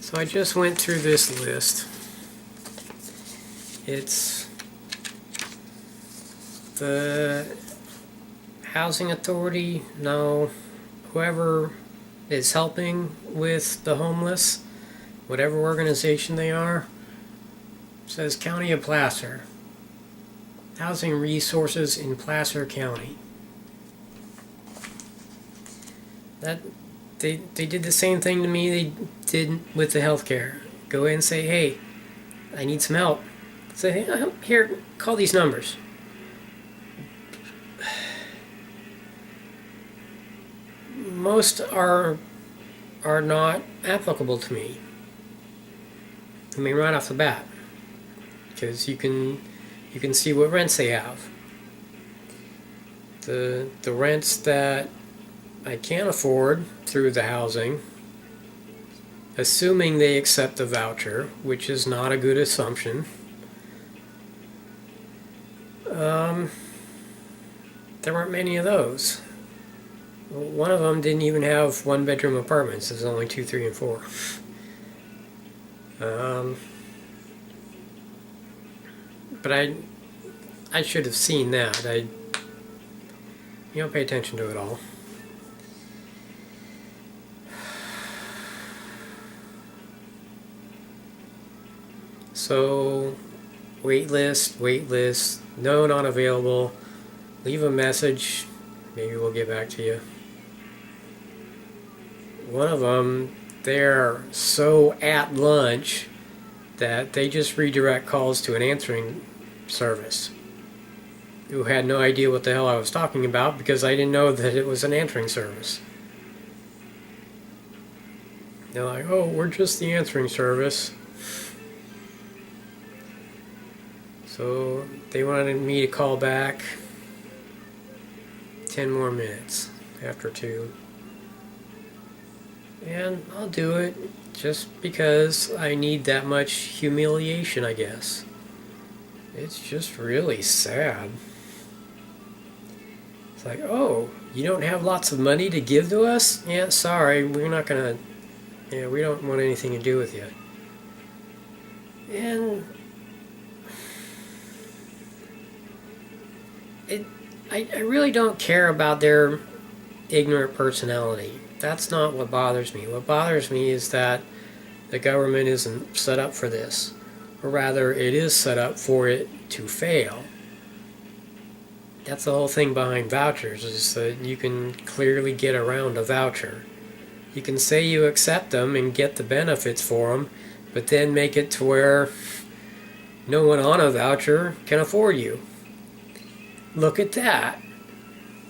So I just went through this list. It's the housing authority, no, whoever is helping with the homeless, whatever organization they are, says County of Placer. Housing resources in Placer County. That they did the same thing to me they did with the healthcare. Go in and say, hey, I need some help. Say, hey, here, call these numbers. Most are not applicable to me. I mean, right off the bat, because you can see what rents they have. The rents that I can't afford through the housing, assuming they accept the voucher, which is not a good assumption. There weren't many of those. One of them didn't even have one-bedroom apartments. There's only 2, 3, and 4. But I should have seen that. You don't pay attention to it all. So, wait list, no, not available. Leave a message. Maybe we'll get back to you. One of them, they're so at lunch that they just redirect calls to an answering service who had no idea what the hell I was talking about because I didn't know that it was an answering service. They're like, oh, we're just the answering service. So they wanted me to call back 10 more minutes after 2. And I'll do it just because I need that much humiliation, I guess. It's just really sad. It's like, oh, you don't have lots of money to give to us? Yeah, sorry, we're not gonna, we don't want anything to do with you. And I really don't care about their ignorant personality. That's not what bothers me. What bothers me is that the government isn't set up for this. Or rather, it is set up for it to fail. That's the whole thing behind vouchers, is that you can clearly get around a voucher. You can say you accept them and get the benefits for them, but then make it to where no one on a voucher can afford you. Look at that.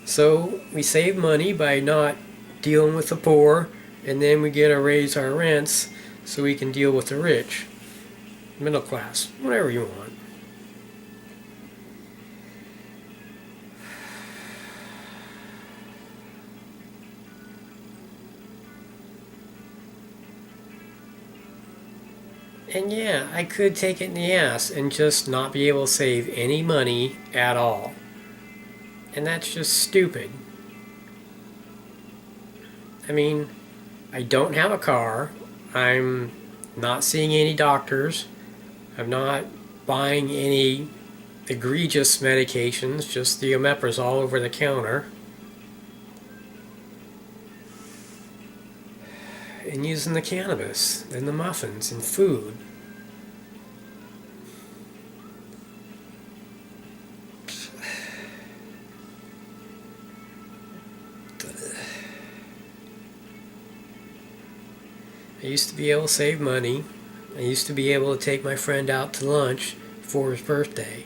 So we save money by not dealing with the poor, and then we get to raise our rents so we can deal with the rich, middle class, whatever you want. And yeah, I could take it in the ass and just not be able to save any money at all. And that's just stupid. I mean, I don't have a car. I'm not seeing any doctors. I'm not buying any egregious medications, just the omeprazole over the counter. And using the cannabis and the muffins and food. I used to be able to save money. I used to be able to take my friend out to lunch for his birthday.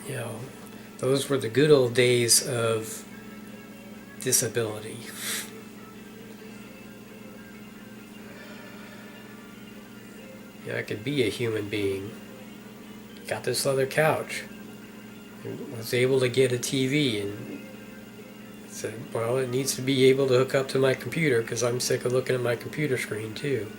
You know, those were the good old days of disability. Yeah, I could be a human being. Got this leather couch. I was able to get a TV and said, well, it needs to be able to hook up to my computer because I'm sick of looking at my computer screen too.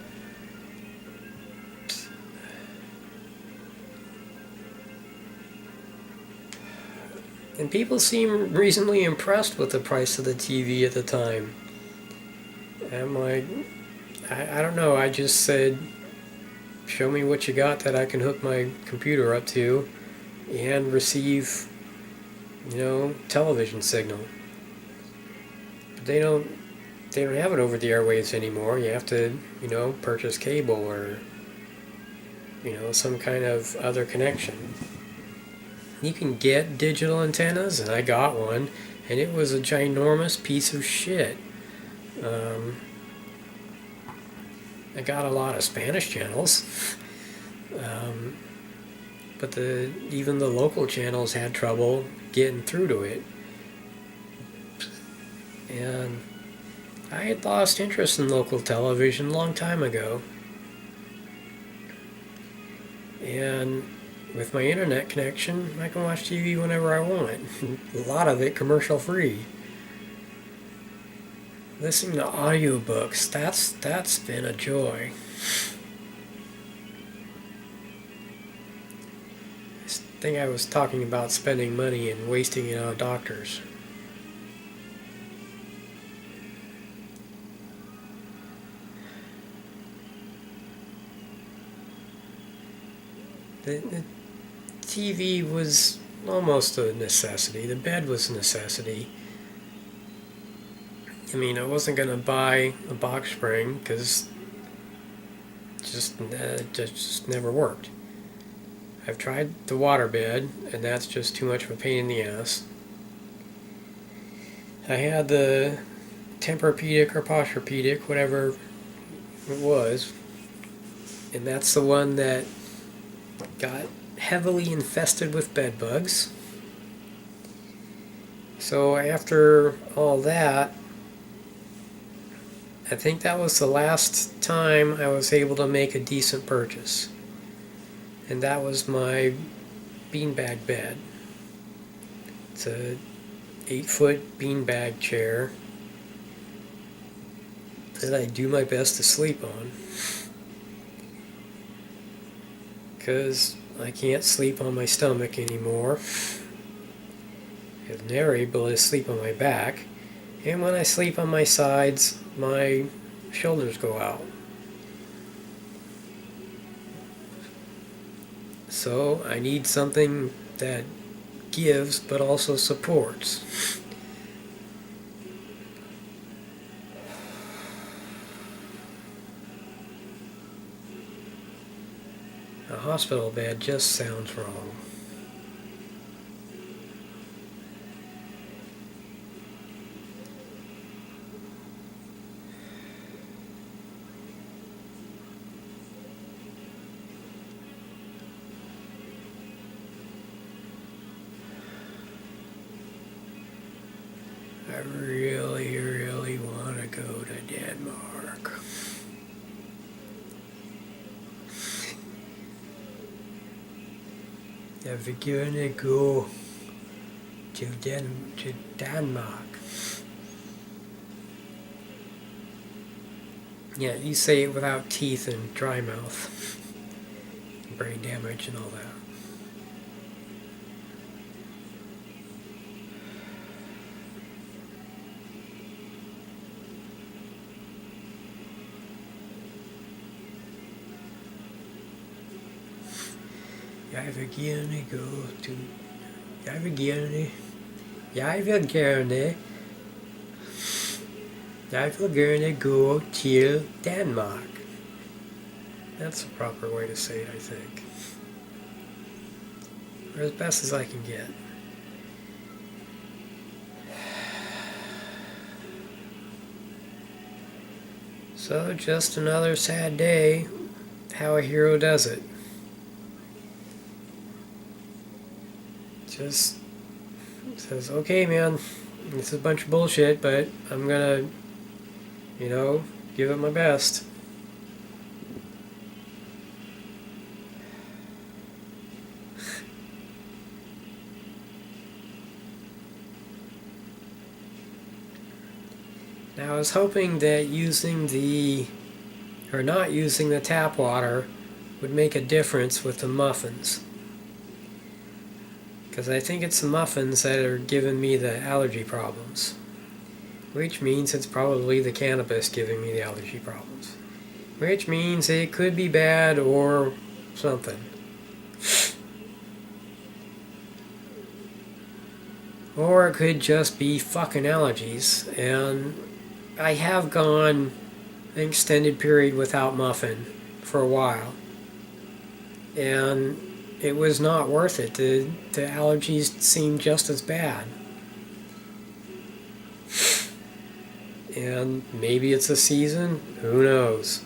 And people seem reasonably impressed with the price of the TV at the time. I'm like, I don't know. I just said, show me what you got that I can hook my computer up to and receive, television signal. But they don't have it over the airwaves anymore. You have to, purchase cable or, some kind of other connection. You can get digital antennas, and I got one, and it was a ginormous piece of shit. I got a lot of Spanish channels, but even the local channels had trouble getting through to it. And I had lost interest in local television a long time ago. And with my internet connection, I can watch TV whenever I want. A lot of it commercial free. Listening to audiobooks, that's been a joy. I think I was talking about spending money and wasting it on doctors. The TV was almost a necessity. The bed was a necessity. I mean, I wasn't going to buy a box spring because it just never worked. I've tried the waterbed, and that's just too much of a pain in the ass. I had the Tempur-Pedic or Posturepedic, whatever it was, and that's the one that got heavily infested with bed bugs. So after all that, I think that was the last time I was able to make a decent purchase. And that was my beanbag bed. It's a 8-foot beanbag chair that I do my best to sleep on. Because I can't sleep on my stomach anymore. I'm never able to sleep on my back. And when I sleep on my sides, my shoulders go out. So I need something that gives but also supports. A hospital bed just sounds wrong. I really, really want to go to Denmark. Jeg vil gerne gå til Denmark. Yeah, you say it without teeth and dry mouth. Brain damage and all that. Jeg vil gerne gå til Denmark. That's the proper way to say it, I think. Or as best as I can get. So, just another sad day. How a hero does it. Just says, okay, man, this is a bunch of bullshit, but I'm gonna, give it my best. Now, I was hoping that not using the tap water would make a difference with the muffins. Because I think it's the muffins that are giving me the allergy problems. which means it's probably the cannabis giving me the allergy problems, which means it could be bad or something. Or it could just be fucking allergies, and I have gone an extended period without muffin for a while, and it was not worth it. The allergies seemed just as bad. And maybe it's a season, who knows.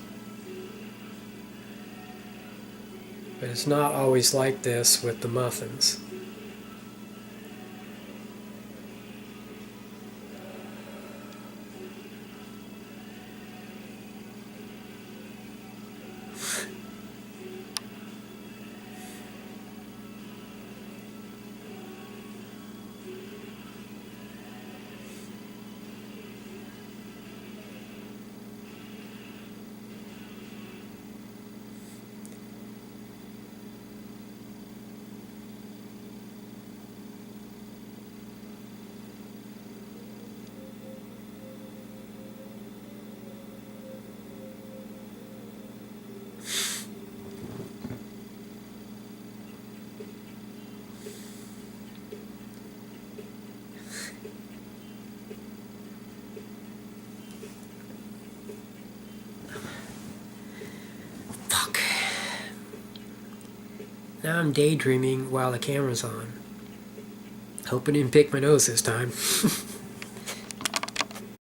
But it's not always like this with the muffins. Now I'm daydreaming while the camera's on. Hope I didn't pick my nose this time.